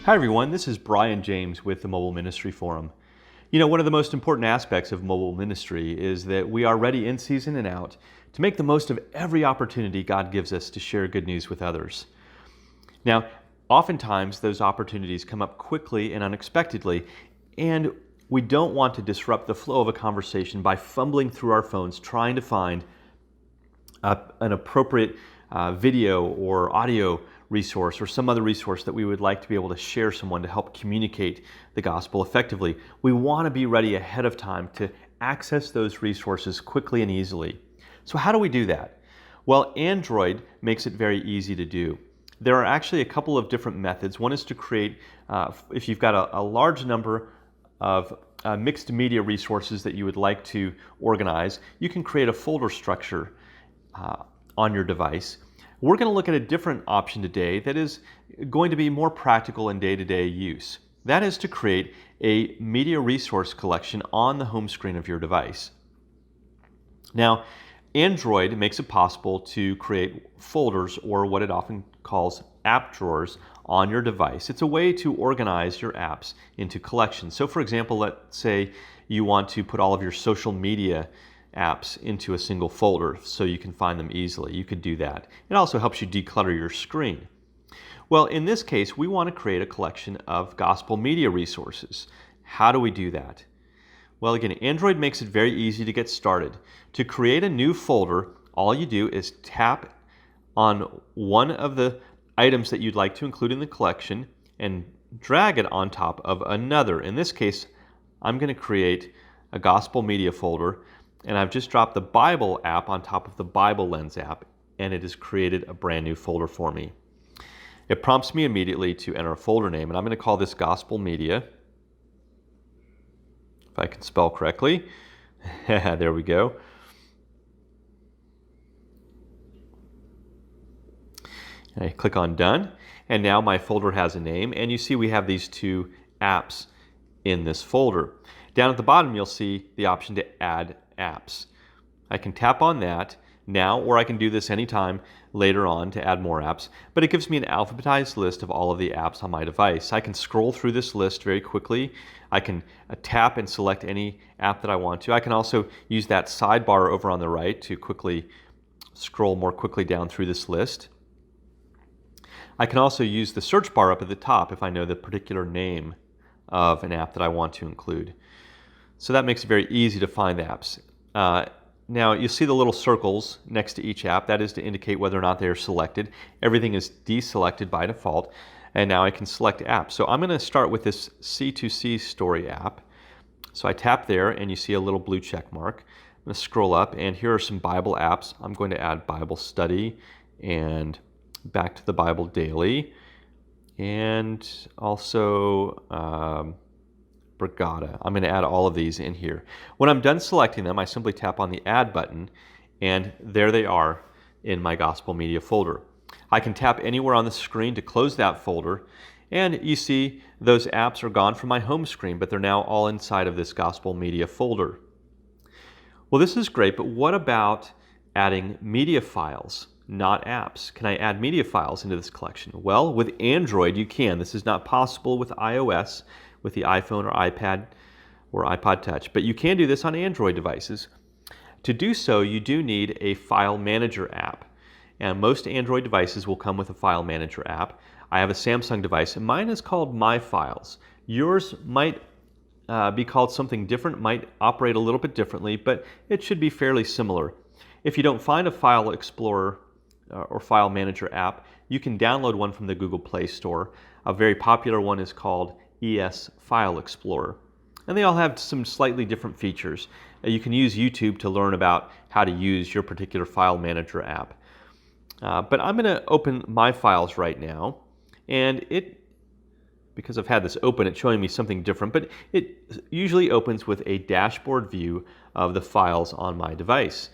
Hi everyone, this is Brian James with the Mobile Ministry Forum. You know, one of the most important aspects of mobile ministry is that we are ready in season and out to make the most of every opportunity God gives us to share good news with others. Now, oftentimes those opportunities come up quickly and unexpectedly, and we don't want to disrupt the flow of a conversation by fumbling through our phones trying to find an appropriate video or audio resource or some other resource that we would like to be able to share someone to help communicate the gospel effectively. We want to be ready ahead of time to access those resources quickly and easily. So how do we do that? Well, Android makes it very easy to do. There are actually a couple of different methods. One is to create, if you've got a large number of mixed media resources that you would like to organize, you can create a folder structure on your device. We're going to look at a different option today that is going to be more practical in day-to-day use. That is to create a media resource collection on the home screen of your device. Now, Android makes it possible to create folders, or what it often calls app drawers, on your device. It's a way to organize your apps into collections. So for example, let's say you want to put all of your social media apps into a single folder so you can find them easily. You could do that. It also helps you declutter your screen. Well, in this case, we want to create a collection of gospel media resources. How do we do that? Well, again, Android makes it very easy to get started. To create a new folder, all you do is tap on one of the items that you'd like to include in the collection and drag it on top of another. In this case, I'm going to create a gospel media folder, and I've just dropped the Bible app on top of the Bible Lens app, and it has created a brand new folder for me. It prompts me immediately to enter a folder name, and I'm going to call this Gospel Media, if I can spell correctly. There we go. And I click on Done, and now my folder has a name, and you see we have these two apps in this folder. Down at the bottom, you'll see the option to add apps. I can tap on that now, or I can do this anytime later on to add more apps, but it gives me an alphabetized list of all of the apps on my device. I can scroll through this list very quickly. I can tap and select any app that I want to. I can also use that sidebar over on the right to quickly scroll more quickly down through this list. I can also use the search bar up at the top if I know the particular name of an app that I want to include. So that makes it very easy to find apps. Now you see the little circles next to each app. That is to indicate whether or not they are selected. Everything is deselected by default, and now I can select apps. So I'm going to start with this C2C Story app. So I tap there, and you see a little blue check mark. I'm going to scroll up, and here are some Bible apps. I'm going to add Bible Study and Back to the Bible Daily, and also Brigada. I'm going to add all of these in here. When I'm done selecting them, I simply tap on the Add button, and there they are in my Gospel Media folder. I can tap anywhere on the screen to close that folder, and you see those apps are gone from my home screen, but they're now all inside of this Gospel Media folder. Well, this is great, but what about adding media files, not apps? Can I add media files into this collection? Well, with Android you can. This is not possible with iOS, with the iPhone or iPad or iPod Touch, but you can do this on Android devices. To do so, you do need a file manager app, and most Android devices will come with a file manager app. I have a Samsung device, and mine is called My Files. Yours might be called something different, might operate a little bit differently, but it should be fairly similar. If you don't find a File Explorer or File Manager app, you can download one from the Google Play Store. A very popular one is called ES File Explorer, and they all have some slightly different features. You can use YouTube to learn about how to use your particular file manager app. But I'm going to open My Files right now, and because I've had this open, it's showing me something different, but it usually opens with a dashboard view of the files on my device.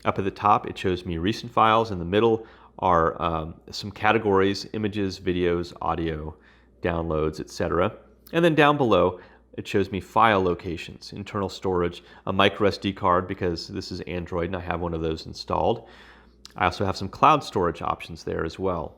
Up at the top, it shows me recent files. In the middle are some categories: images, videos, audio, downloads, etc. And then down below, it shows me file locations, internal storage, a micro SD card because this is Android and I have one of those installed. I also have some cloud storage options there as well.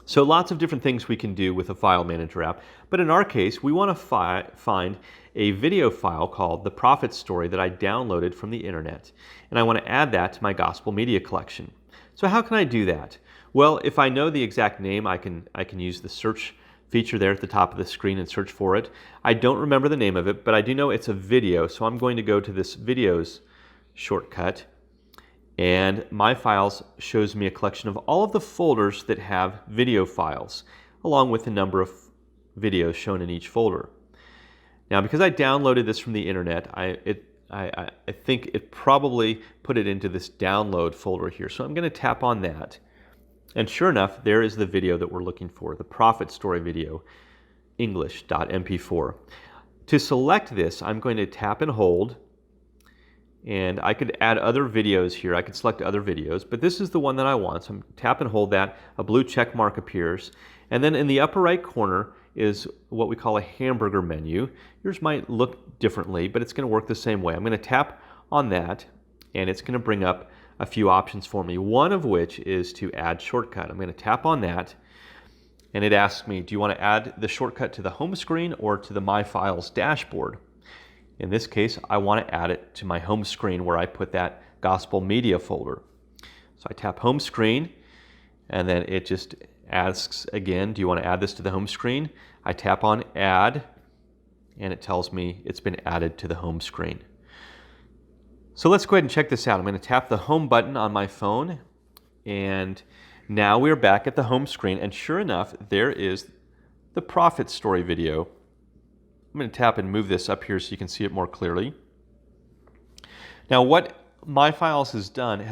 So lots of different things we can do with a file manager app, but in our case, we want to find a video file called The Prophet Story that I downloaded from the internet, and I want to add that to my gospel media collection. So how can I do that? Well, if I know the exact name, I can use the search feature there at the top of the screen and search for it. I don't remember the name of it, but I do know it's a video, so I'm going to go to this videos shortcut, and My Files shows me a collection of all of the folders that have video files, along with the number of videos shown in each folder. Now, because I downloaded this from the internet, I think it probably put it into this download folder here. So I'm going to tap on that. And sure enough, there is the video that we're looking for, the Prophet Story video, English.mp4. To select this, I'm going to tap and hold, and I could add other videos here. I could select other videos, but this is the one that I want. So I'm tap and hold that, a blue check mark appears, and then in the upper right corner is what we call a hamburger menu. Yours might look differently, but it's going to work the same way. I'm going to tap on that, and it's going to bring up a few options for me, one of which is to add shortcut. I'm going to tap on that, and it asks me, do you want to add the shortcut to the home screen or to the My Files dashboard? In this case, I want to add it to my home screen where I put that gospel media folder. So I tap home screen, and then it just asks again, do you want to add this to the home screen? I tap on add, and it tells me it's been added to the home screen. So let's go ahead and check this out. I'm going to tap the home button on my phone, and now we're back at the home screen, and sure enough, there is the Prophet Story video. I'm going to tap and move this up here so you can see it more clearly. Now, what My Files has done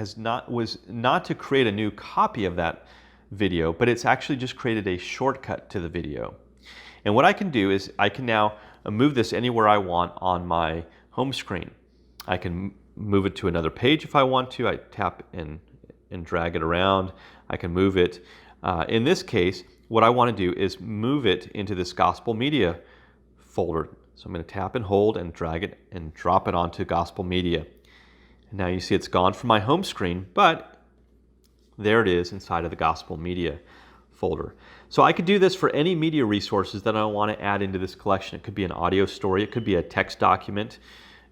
was not to create a new copy of that video, but it's actually just created a shortcut to the video. And what I can do is I can now move this anywhere I want on my home screen. I can move it to another page if I want to. I tap and drag it around. I can move it. In this case, what I want to do is move it into this gospel media folder. So I'm going to tap and hold and drag it and drop it onto gospel media. And now you see it's gone from my home screen, but there it is inside of the gospel media folder. So I could do this for any media resources that I want to add into this collection. It could be an audio story, it could be a text document,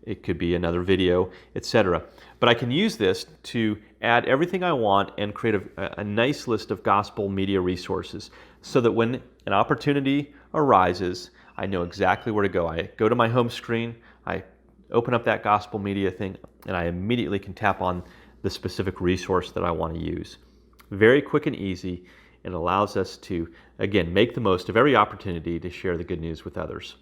it could be another video, etc. But I can use this to add everything I want and create a nice list of gospel media resources so that when an opportunity arises, I know exactly where to go. I go to my home screen, I open up that gospel media thing, and I immediately can tap on the specific resource that I want to use. Very quick and easy, and allows us to, again, make the most of every opportunity to share the good news with others.